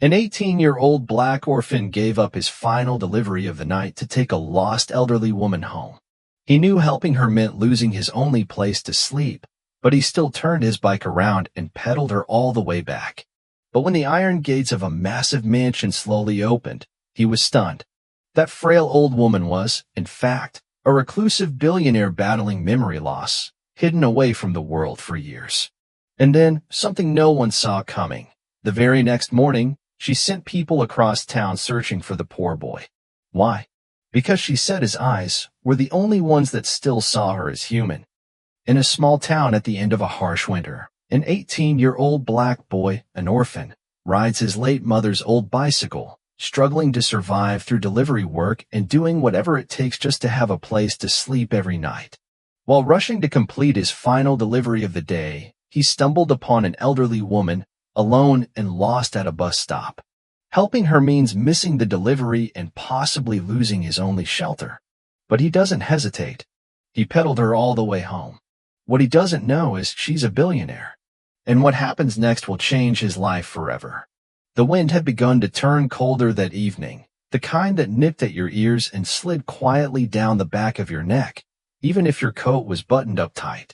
An 18-year-old black orphan gave up his final delivery of the night to take a lost elderly woman home. He knew helping her meant losing his only place to sleep, but he still turned his bike around and pedaled her all the way back. But when the iron gates of a massive mansion slowly opened, he was stunned. That frail old woman was, in fact, a reclusive billionaire battling memory loss, hidden away from the world for years. And then, something no one saw coming. The very next morning, she sent people across town searching for the poor boy. Why? Because she said his eyes were the only ones that still saw her as human. In a small town at the end of a harsh winter, an 18-year-old black boy, an orphan, rides his late mother's old bicycle, struggling to survive through delivery work and doing whatever it takes just to have a place to sleep every night. While rushing to complete his final delivery of the day, he stumbled upon an elderly woman, alone and lost at a bus stop. Helping her means missing the delivery and possibly losing his only shelter. But he doesn't hesitate. He pedaled her all the way home. What he doesn't know is she's a billionaire. And what happens next will change his life forever. The wind had begun to turn colder that evening, the kind that nipped at your ears and slid quietly down the back of your neck, even if your coat was buttoned up tight.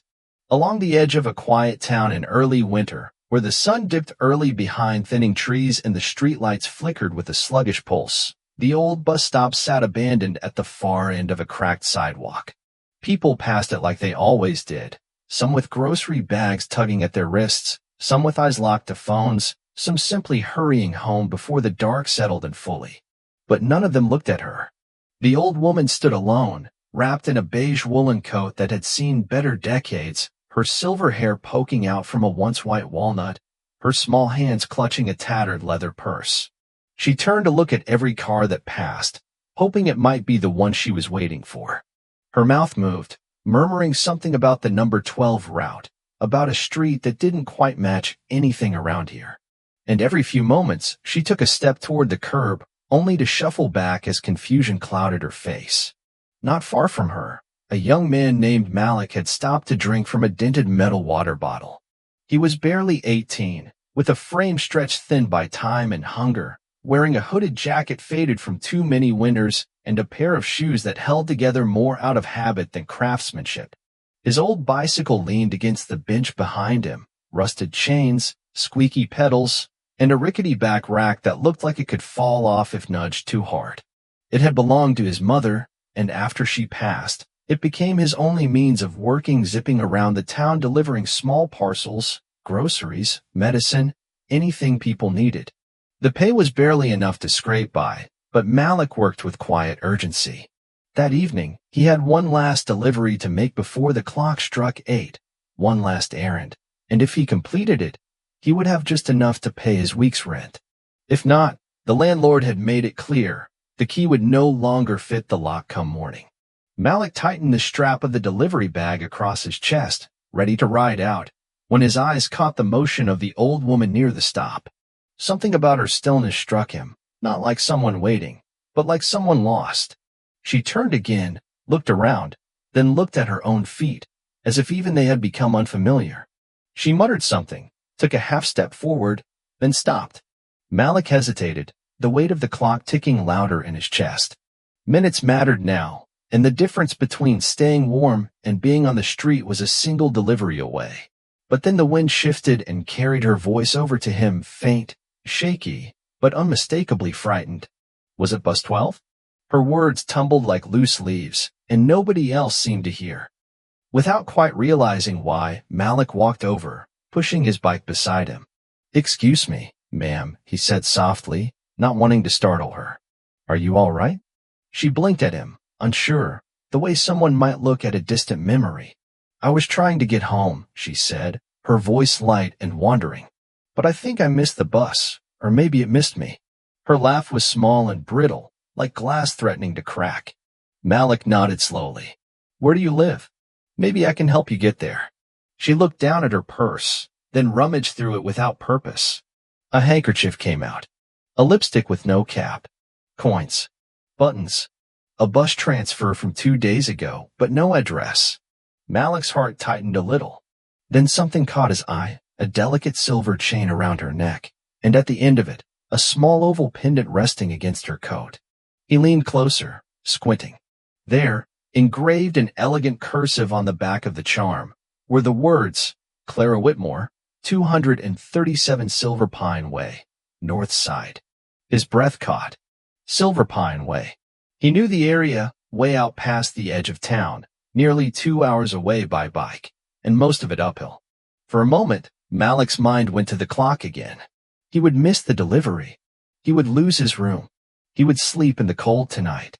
Along the edge of a quiet town in early winter, where the sun dipped early behind thinning trees and the streetlights flickered with a sluggish pulse, the old bus stop sat abandoned at the far end of a cracked sidewalk. People passed it like they always did, some with grocery bags tugging at their wrists, some with eyes locked to phones, some simply hurrying home before the dark settled in fully. But none of them looked at her. The old woman stood alone, wrapped in a beige woolen coat that had seen better decades, her silver hair poking out from a once white walnut, her small hands clutching a tattered leather purse. She turned to look at every car that passed, hoping it might be the one she was waiting for. Her mouth moved, murmuring something about the number 12 route, about a street that didn't quite match anything around here. And every few moments, she took a step toward the curb, only to shuffle back as confusion clouded her face. Not far from her, a young man named Malik had stopped to drink from a dented metal water bottle. He was barely 18, with a frame stretched thin by time and hunger, wearing a hooded jacket faded from too many winters and a pair of shoes that held together more out of habit than craftsmanship. His old bicycle leaned against the bench behind him, rusted chains, squeaky pedals, and a rickety back rack that looked like it could fall off if nudged too hard. It had belonged to his mother, and after she passed, it became his only means of working, zipping around the town delivering small parcels, groceries, medicine, anything people needed. The pay was barely enough to scrape by, but Malik worked with quiet urgency. That evening, he had one last delivery to make before the clock struck 8, one last errand, and if he completed it, he would have just enough to pay his week's rent. If not, the landlord had made it clear, the key would no longer fit the lock come morning. Malik tightened the strap of the delivery bag across his chest, ready to ride out, when his eyes caught the motion of the old woman near the stop. Something about her stillness struck him, not like someone waiting, but like someone lost. She turned again, looked around, then looked at her own feet, as if even they had become unfamiliar. She muttered something, took a half-step forward, then stopped. Malik hesitated, the weight of the clock ticking louder in his chest. Minutes mattered now, and the difference between staying warm and being on the street was a single delivery away. But then the wind shifted and carried her voice over to him, faint, shaky, but unmistakably frightened. Was it bus 12? Her words tumbled like loose leaves, and nobody else seemed to hear. Without quite realizing why, Malik walked over, pushing his bike beside him. "Excuse me, ma'am," he said softly, not wanting to startle her. "Are you all right?" She blinked at him, unsure, the way someone might look at a distant memory. "I was trying to get home," she said, her voice light and wandering. "But I think I missed the bus, or maybe it missed me." Her laugh was small and brittle, like glass threatening to crack. Malik nodded slowly. "Where do you live? Maybe I can help you get there." She looked down at her purse, then rummaged through it without purpose. A handkerchief came out. A lipstick with no cap. Coins. Buttons. A bus transfer from 2 days ago, but no address. Malik's heart tightened a little. Then something caught his eye, a delicate silver chain around her neck, and at the end of it, a small oval pendant resting against her coat. He leaned closer, squinting. There, engraved in elegant cursive on the back of the charm, were the words, Clara Whitmore, 237 Silver Pine Way, North Side. His breath caught. Silver Pine Way. He knew the area, way out past the edge of town, nearly 2 hours away by bike, and most of it uphill. For a moment, Malik's mind went to the clock again. He would miss the delivery. He would lose his room. He would sleep in the cold tonight.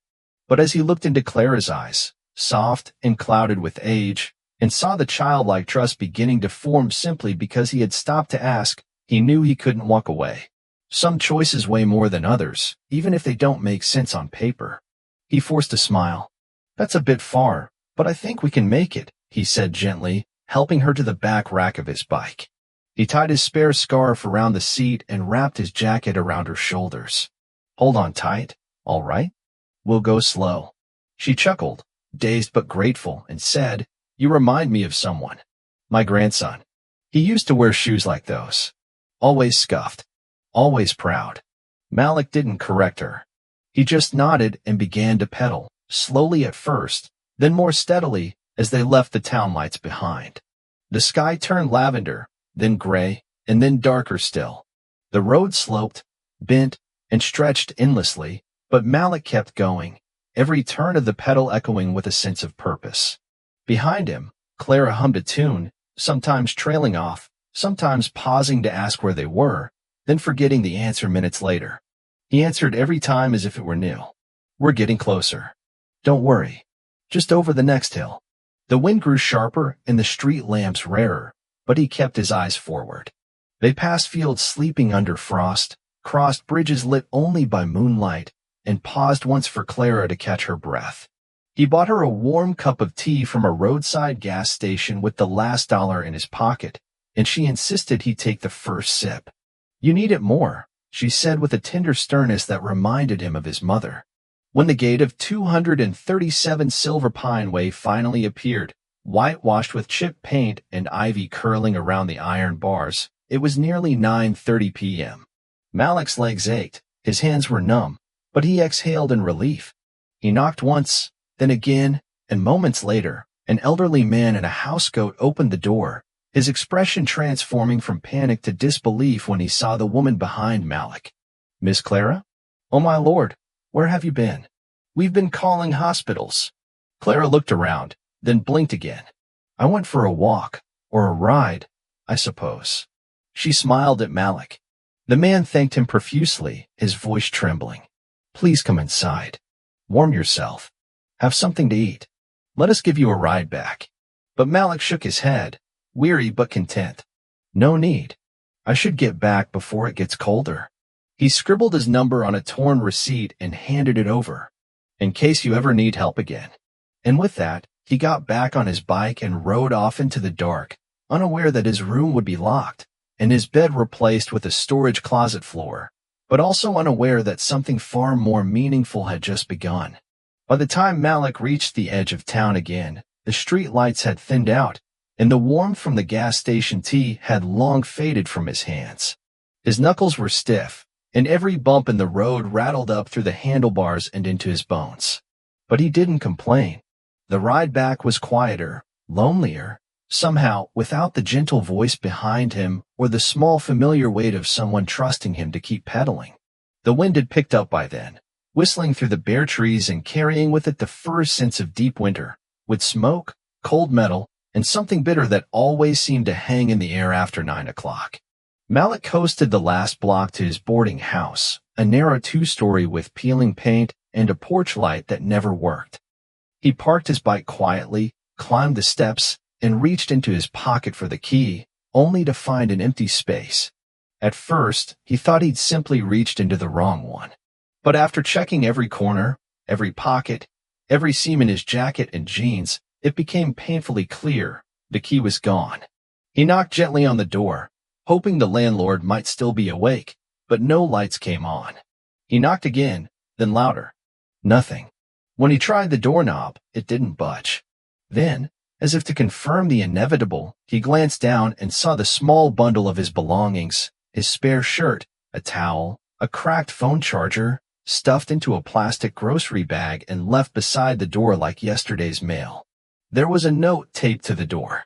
But as he looked into Clara's eyes, soft and clouded with age, and saw the childlike trust beginning to form simply because he had stopped to ask, he knew he couldn't walk away. Some choices weigh more than others, even if they don't make sense on paper. He forced a smile. That's a bit far, but I think we can make it, he said gently, helping her to the back rack of his bike. He tied his spare scarf around the seat and wrapped his jacket around her shoulders. Hold on tight, all right? We'll go slow. She chuckled, dazed but grateful, and said, You remind me of someone. My grandson. He used to wear shoes like those. Always scuffed. Always proud. Malik didn't correct her. He just nodded and began to pedal, slowly at first, then more steadily as they left the town lights behind. The sky turned lavender, then gray, and then darker still. The road sloped, bent, and stretched endlessly, but Malik kept going, every turn of the pedal echoing with a sense of purpose. Behind him, Clara hummed a tune, sometimes trailing off, sometimes pausing to ask where they were, then forgetting the answer minutes later. He answered every time as if it were new. We're getting closer. Don't worry. Just over the next hill. The wind grew sharper and the street lamps rarer, but he kept his eyes forward. They passed fields sleeping under frost, crossed bridges lit only by moonlight, and paused once for Clara to catch her breath. He bought her a warm cup of tea from a roadside gas station with the last dollar in his pocket, and she insisted he take the first sip. You need it more, she said with a tender sternness that reminded him of his mother. When the gate of 237 Silver Pine Way finally appeared, whitewashed with chipped paint and ivy curling around the iron bars, it was nearly 9:30 p.m. Malik's legs ached, his hands were numb, but he exhaled in relief. He knocked once, then again, and moments later, an elderly man in a housecoat opened the door, his expression transforming from panic to disbelief when he saw the woman behind Malik. Miss Clara? Oh my lord, where have you been? We've been calling hospitals. Clara looked around, then blinked again. I went for a walk, or a ride, I suppose. She smiled at Malik. The man thanked him profusely, his voice trembling. Please come inside. Warm yourself. Have something to eat. Let us give you a ride back. But Malik shook his head, weary but content. No need. I should get back before it gets colder. He scribbled his number on a torn receipt and handed it over. In case you ever need help again. And with that, he got back on his bike and rode off into the dark, unaware that his room would be locked, and his bed replaced with a storage closet floor, but also unaware that something far more meaningful had just begun. By the time Malik reached the edge of town again, the street lights had thinned out, and the warmth from the gas station tea had long faded from his hands. His knuckles were stiff, and every bump in the road rattled up through the handlebars and into his bones. But he didn't complain. The ride back was quieter, lonelier, somehow without the gentle voice behind him or the small familiar weight of someone trusting him to keep pedaling. The wind had picked up by then, whistling through the bare trees and carrying with it the first sense of deep winter, with smoke, cold metal, and something bitter that always seemed to hang in the air after 9 o'clock. Malik coasted the last block to his boarding house, a narrow two-story with peeling paint and a porch light that never worked. He parked his bike quietly, climbed the steps, and reached into his pocket for the key, only to find an empty space. At first, he thought he'd simply reached into the wrong one. But after checking every corner, every pocket, every seam in his jacket and jeans, it became painfully clear the key was gone. He knocked gently on the door, hoping the landlord might still be awake, but no lights came on. He knocked again, then louder. Nothing. When he tried the doorknob, it didn't budge. Then, as if to confirm the inevitable, he glanced down and saw the small bundle of his belongings, his spare shirt, a towel, a cracked phone charger, stuffed into a plastic grocery bag and left beside the door like yesterday's mail. There was a note taped to the door.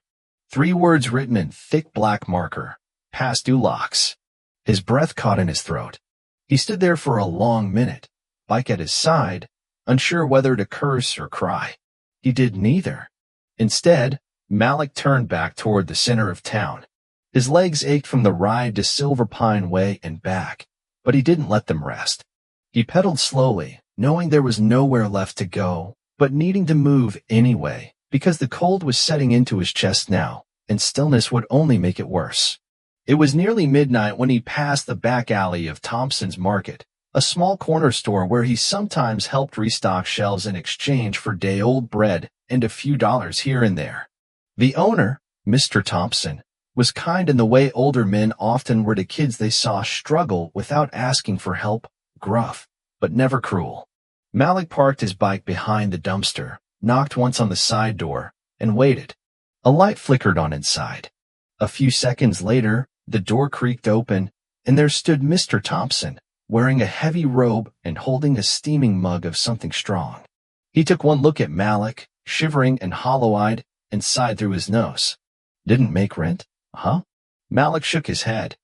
3 words written in thick black marker, "Past due locks." His breath caught in his throat. He stood there for a long minute, bike at his side, unsure whether to curse or cry. He did neither. Instead, Malik turned back toward the center of town. His legs ached from the ride to Silver Pine Way and back, but he didn't let them rest. He pedaled slowly, knowing there was nowhere left to go, but needing to move anyway, because the cold was setting into his chest now, and stillness would only make it worse. It was nearly midnight when he passed the back alley of Thompson's Market, a small corner store where he sometimes helped restock shelves in exchange for day-old bread and a few dollars here and there. The owner, Mr. Thompson, was kind in the way older men often were to kids they saw struggle without asking for help, gruff, but never cruel. Malik parked his bike behind the dumpster, knocked once on the side door, and waited. A light flickered on inside. A few seconds later, the door creaked open, and there stood Mr. Thompson, wearing a heavy robe and holding a steaming mug of something strong. He took one look at Malik, shivering and hollow-eyed, and sighed through his nose. "Didn't make rent, huh?" Malik shook his head.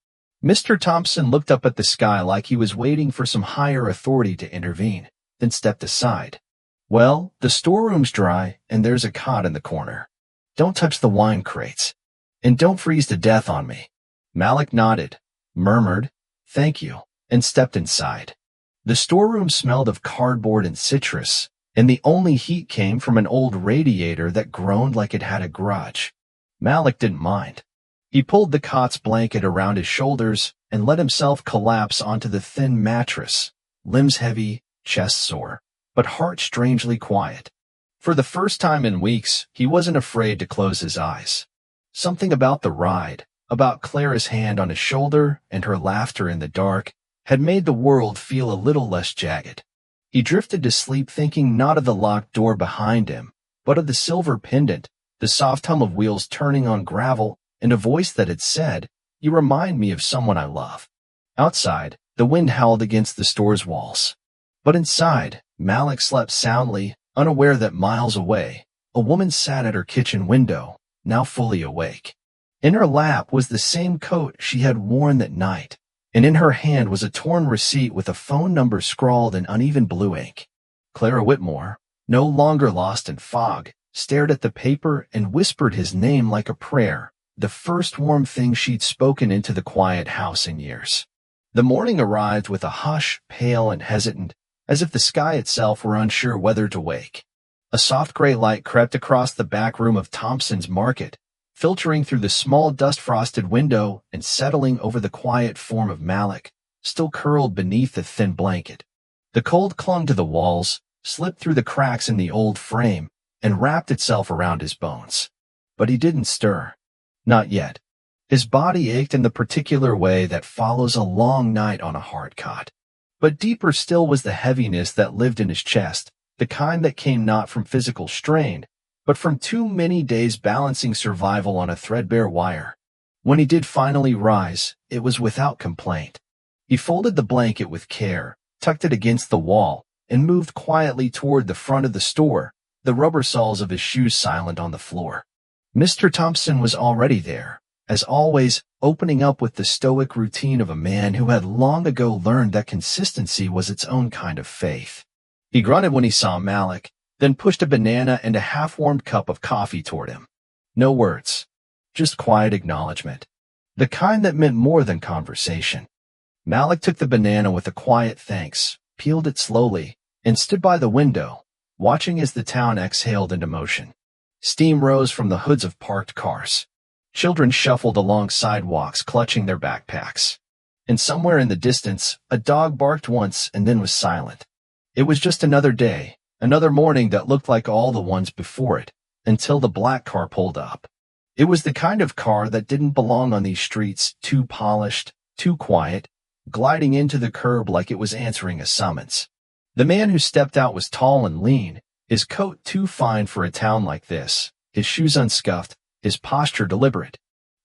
Mr. Thompson looked up at the sky like he was waiting for some higher authority to intervene, then stepped aside. "Well, the storeroom's dry, and there's a cot in the corner. Don't touch the wine crates. And don't freeze to death on me." Malik nodded, murmured, "Thank you," and stepped inside. The storeroom smelled of cardboard and citrus, and the only heat came from an old radiator that groaned like it had a grudge. Malik didn't mind. He pulled the cot's blanket around his shoulders and let himself collapse onto the thin mattress, limbs heavy, chest sore, but heart strangely quiet. For the first time in weeks, he wasn't afraid to close his eyes. Something about the ride, about Clara's hand on his shoulder and her laughter in the dark, had made the world feel a little less jagged. He drifted to sleep thinking not of the locked door behind him, but of the silver pendant, the soft hum of wheels turning on gravel, and a voice that had said, "You remind me of someone I love." Outside, the wind howled against the store's walls. But inside, Malik slept soundly, unaware that miles away, a woman sat at her kitchen window, now fully awake. In her lap was the same coat she had worn that night, and in her hand was a torn receipt with a phone number scrawled in uneven blue ink. Clara Whitmore, no longer lost in fog, stared at the paper and whispered his name like a prayer, the first warm thing she'd spoken into the quiet house in years. The morning arrived with a hush, pale and hesitant, as if the sky itself were unsure whether to wake. A soft gray light crept across the back room of Thompson's Market, filtering through the small dust-frosted window and settling over the quiet form of Malik, still curled beneath the thin blanket. The cold clung to the walls, slipped through the cracks in the old frame, and wrapped itself around his bones. But he didn't stir. Not yet. His body ached in the particular way that follows a long night on a hard cot. But deeper still was the heaviness that lived in his chest, the kind that came not from physical strain, but from too many days balancing survival on a threadbare wire. When he did finally rise, it was without complaint. He folded the blanket with care, tucked it against the wall, and moved quietly toward the front of the store, the rubber soles of his shoes silent on the floor. Mr. Thompson was already there, as always, opening up with the stoic routine of a man who had long ago learned that consistency was its own kind of faith. He grunted when he saw Malik, then pushed a banana and a half-warmed cup of coffee toward him. No words, just quiet acknowledgement, the kind that meant more than conversation. Malik took the banana with a quiet thanks, peeled it slowly, and stood by the window, watching as the town exhaled into motion. Steam rose from the hoods of parked cars. Children shuffled along sidewalks clutching their backpacks. And somewhere in the distance, a dog barked once and then was silent. It was just another day, another morning that looked like all the ones before it, until the black car pulled up. It was the kind of car that didn't belong on these streets, too polished, too quiet, gliding into the curb like it was answering a summons. The man who stepped out was tall and lean, his coat too fine for a town like this, his shoes unscuffed, his posture deliberate.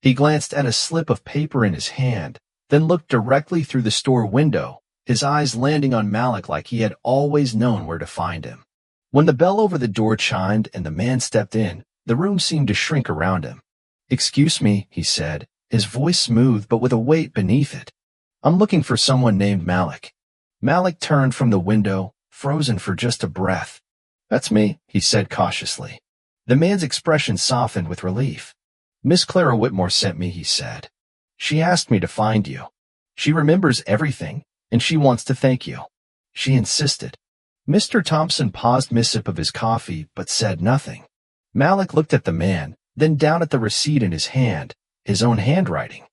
He glanced at a slip of paper in his hand, then looked directly through the store window, his eyes landing on Malik like he had always known where to find him. When the bell over the door chimed and the man stepped in, the room seemed to shrink around him. "Excuse me," he said, his voice smooth but with a weight beneath it. "I'm looking for someone named Malik." Malik turned from the window, frozen for just a breath. "That's me," he said cautiously. The man's expression softened with relief. "Miss Clara Whitmore sent me," he said. "She asked me to find you. She remembers everything, and she wants to thank you." She insisted. Mr. Thompson paused mid-sip of his coffee, but said nothing. Malik looked at the man, then down at the receipt in his hand, his own handwriting.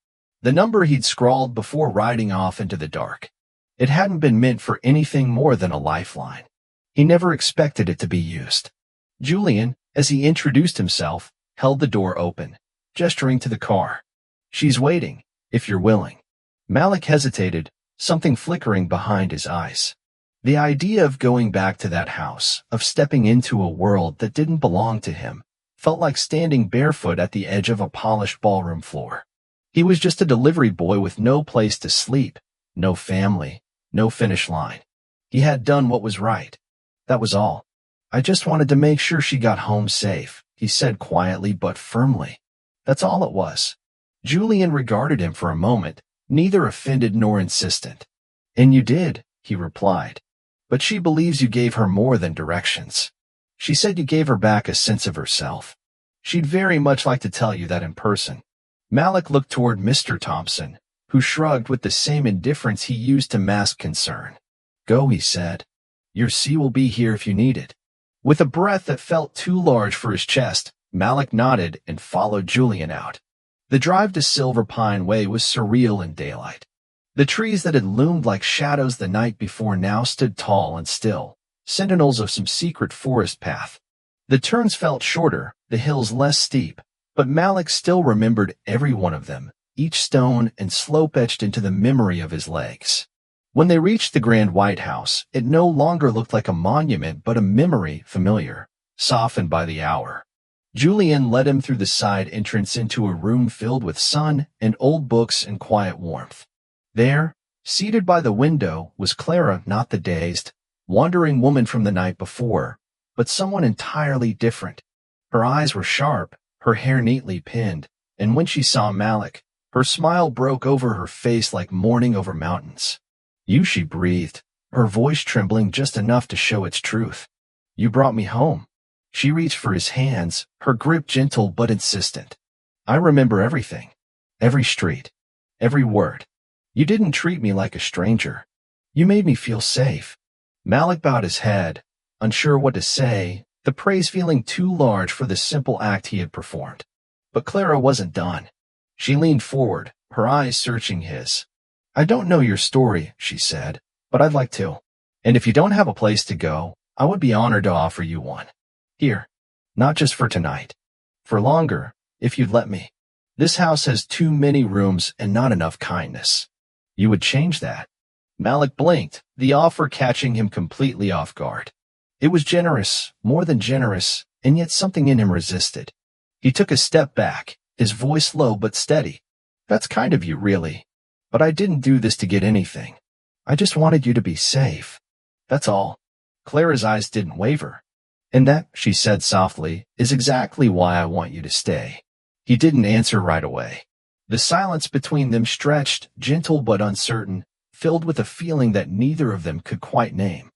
The number he'd scrawled before riding off into the dark. It hadn't been meant for anything more than a lifeline. He never expected it to be used. Julian, as he introduced himself, held the door open, gesturing to the car. "She's waiting, if you're willing." Malik hesitated, something flickering behind his eyes. The idea of going back to that house, of stepping into a world that didn't belong to him, felt like standing barefoot at the edge of a polished ballroom floor. He was just a delivery boy with no place to sleep, no family, no finish line. He had done what was right. That was all. "I just wanted to make sure she got home safe," he said quietly but firmly. That's all it was. Julian regarded him for a moment, neither offended nor insistent. "And you did," he replied. "But she believes you gave her more than directions. She said you gave her back a sense of herself. She'd very much like to tell you that in person." Malik looked toward Mr. Thompson, who shrugged with the same indifference he used to mask concern. "Go," he said. "Your sea will be here if you need it." With a breath that felt too large for his chest, Malik nodded and followed Julian out. The drive to Silver Pine Way was surreal in daylight. The trees that had loomed like shadows the night before now stood tall and still, sentinels of some secret forest path. The turns felt shorter, the hills less steep, but Malik still remembered every one of them, each stone and slope etched into the memory of his legs. When they reached the Grand White House, it no longer looked like a monument but a memory, familiar, softened by the hour. Julian led him through the side entrance into a room filled with sun and old books and quiet warmth. There, seated by the window, was Clara, not the dazed, wandering woman from the night before, but someone entirely different. Her eyes were sharp, her hair neatly pinned, and when she saw Malik, her smile broke over her face like morning over mountains. "You," she breathed, her voice trembling just enough to show its truth. "You brought me home." She reached for his hands, her grip gentle but insistent. "I remember everything. Every street. Every word. You didn't treat me like a stranger. You made me feel safe." Malik bowed his head, unsure what to say, the praise feeling too large for the simple act he had performed. But Clara wasn't done. She leaned forward, her eyes searching his. "I don't know your story," she said, "but I'd like to. And if you don't have a place to go, I would be honored to offer you one. Here, not just for tonight. For longer, if you'd let me. This house has too many rooms and not enough kindness. You would change that." Malik blinked, the offer catching him completely off guard. It was generous, more than generous, and yet something in him resisted. He took a step back, his voice low but steady. "That's kind of you, really. But I didn't do this to get anything. I just wanted you to be safe. That's all." Clara's eyes didn't waver. "And that," she said softly, "is exactly why I want you to stay." He didn't answer right away. The silence between them stretched, gentle but uncertain, filled with a feeling that neither of them could quite name.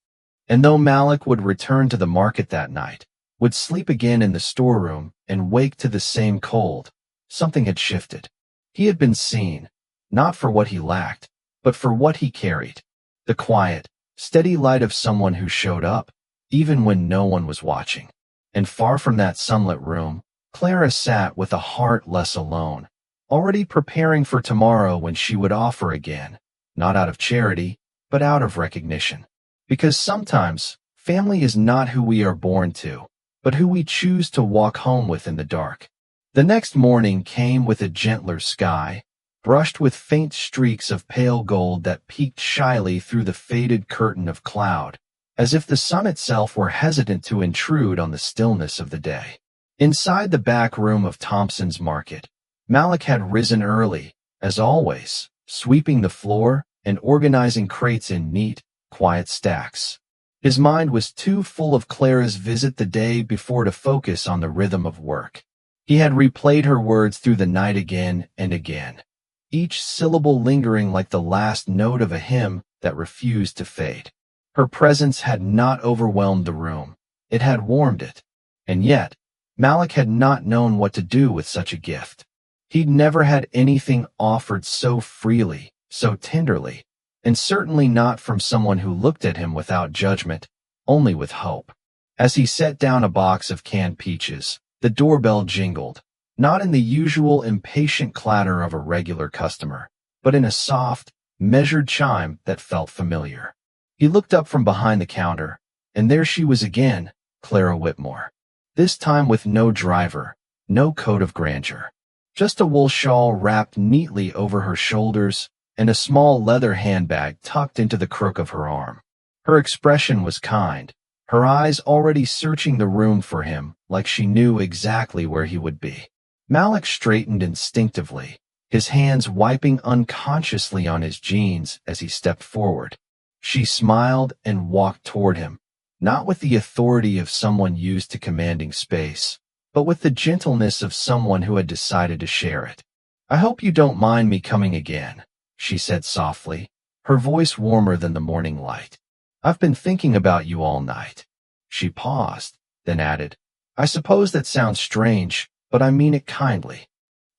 And though Malik would return to the market that night, would sleep again in the storeroom, and wake to the same cold, something had shifted. He had been seen, not for what he lacked, but for what he carried. The quiet, steady light of someone who showed up, even when no one was watching. And far from that sunlit room, Clara sat with a heart less alone, already preparing for tomorrow when she would offer again, not out of charity, but out of recognition. Because sometimes, family is not who we are born to, but who we choose to walk home with in the dark. The next morning came with a gentler sky, brushed with faint streaks of pale gold that peeked shyly through the faded curtain of cloud, as if the sun itself were hesitant to intrude on the stillness of the day. Inside the back room of Thompson's Market, Malik had risen early, as always, sweeping the floor, and organizing crates in neat, quiet stacks. His mind was too full of Clara's visit the day before to focus on the rhythm of work. He had replayed her words through the night again and again, each syllable lingering like the last note of a hymn that refused to fade. Her presence had not overwhelmed the room. It had warmed it. And yet, Malik had not known what to do with such a gift. He'd never had anything offered so freely, so tenderly, and certainly not from someone who looked at him without judgment, only with hope. As he set down a box of canned peaches, the doorbell jingled, not in the usual impatient clatter of a regular customer, but in a soft, measured chime that felt familiar. He looked up from behind the counter, and there she was again, Clara Whitmore. This time with no driver, no coat of grandeur. Just a wool shawl wrapped neatly over her shoulders and a small leather handbag tucked into the crook of her arm. Her expression was kind, her eyes already searching the room for him like she knew exactly where he would be. Malik straightened instinctively, his hands wiping unconsciously on his jeans as he stepped forward. She smiled and walked toward him, not with the authority of someone used to commanding space, but with the gentleness of someone who had decided to share it. "I hope you don't mind me coming again," she said softly, her voice warmer than the morning light. "I've been thinking about you all night." She paused, then added, "I suppose that sounds strange, but I mean it kindly."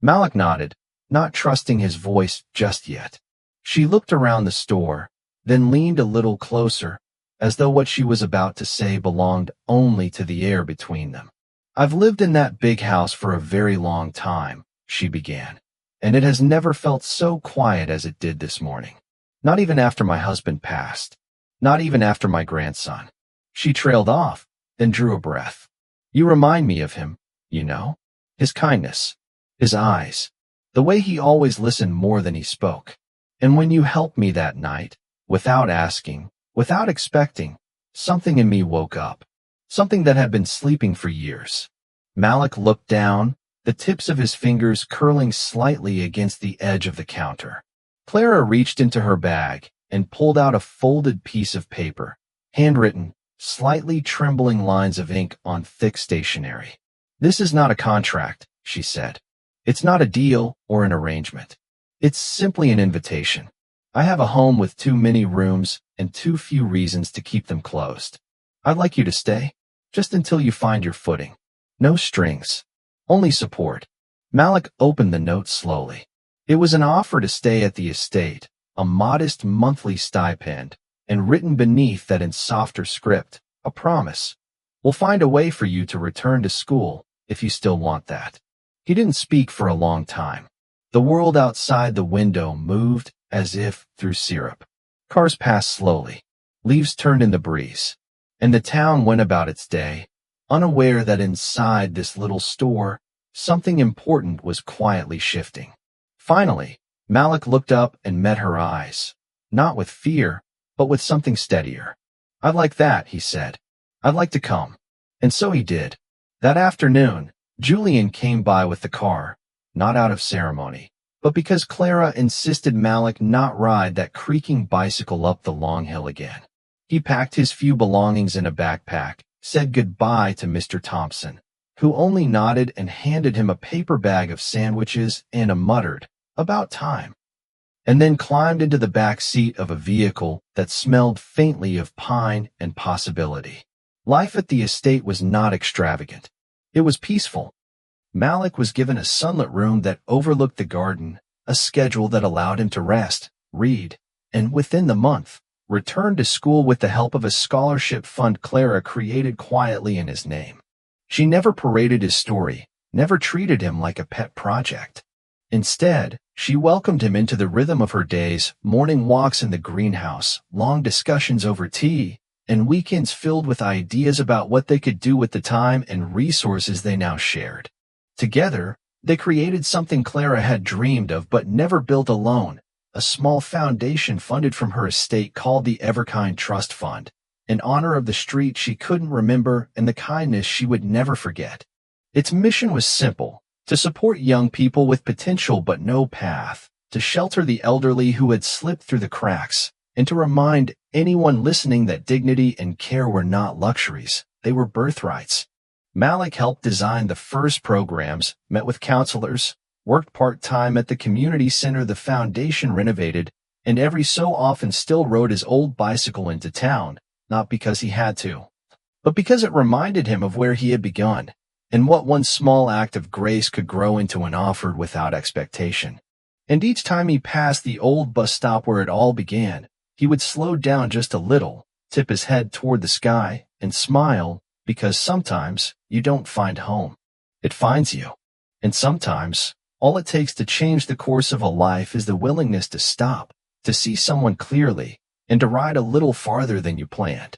Malik nodded, not trusting his voice just yet. She looked around the store, then leaned a little closer, as though what she was about to say belonged only to the air between them. "I've lived in that big house for a very long time," she began, "and it has never felt so quiet as it did this morning. Not even after my husband passed. Not even after my grandson." She trailed off, then drew a breath. "You remind me of him, you know? His kindness, his eyes, the way he always listened more than he spoke. And when you helped me that night, without asking, without expecting, something in me woke up. Something that had been sleeping for years." Malik looked down, the tips of his fingers curling slightly against the edge of the counter. Clara reached into her bag and pulled out a folded piece of paper, handwritten, slightly trembling lines of ink on thick stationery. "This is not a contract," she said. "It's not a deal or an arrangement. It's simply an invitation. I have a home with too many rooms and too few reasons to keep them closed. I'd like you to stay, just until you find your footing. No strings, only support." Malik opened the note slowly. It was an offer to stay at the estate, a modest monthly stipend, and written beneath that in softer script, a promise. "We'll find a way for you to return to school, if you still want that." He didn't speak for a long time. The world outside the window moved as if through syrup. Cars passed slowly. Leaves turned in the breeze. And the town went about its day, unaware that inside this little store, something important was quietly shifting. Finally, Malik looked up and met her eyes, not with fear, but with something steadier. "I'd like that," he said. "I'd like to come." And so he did. That afternoon, Julian came by with the car, not out of ceremony, but because Clara insisted Malik not ride that creaking bicycle up the long hill again. He packed his few belongings in a backpack, said goodbye to Mr. Thompson, who only nodded and handed him a paper bag of sandwiches and a muttered, "About time," and then climbed into the back seat of a vehicle that smelled faintly of pine and possibility. Life at the estate was not extravagant. It was peaceful. Malik was given a sunlit room that overlooked the garden, a schedule that allowed him to rest, read, and within the month, return to school with the help of a scholarship fund Clara created quietly in his name. She never paraded his story, never treated him like a pet project. Instead, she welcomed him into the rhythm of her days, morning walks in the greenhouse, long discussions over tea, and weekends filled with ideas about what they could do with the time and resources they now shared. Together, they created something Clara had dreamed of but never built alone, a small foundation funded from her estate called the Everkind Trust Fund, in honor of the street she couldn't remember and the kindness she would never forget. Its mission was simple: to support young people with potential but no path, to shelter the elderly who had slipped through the cracks, and to remind anyone listening that dignity and care were not luxuries, they were birthrights. Malik helped design the first programs, met with counselors, worked part-time at the community center the foundation renovated, and every so often still rode his old bicycle into town, not because he had to, but because it reminded him of where he had begun, and what one small act of grace could grow into when offered without expectation. And each time he passed the old bus stop where it all began, he would slow down just a little, tip his head toward the sky, and smile, because sometimes you don't find home. It finds you. And sometimes, all it takes to change the course of a life is the willingness to stop, to see someone clearly, and to ride a little farther than you planned.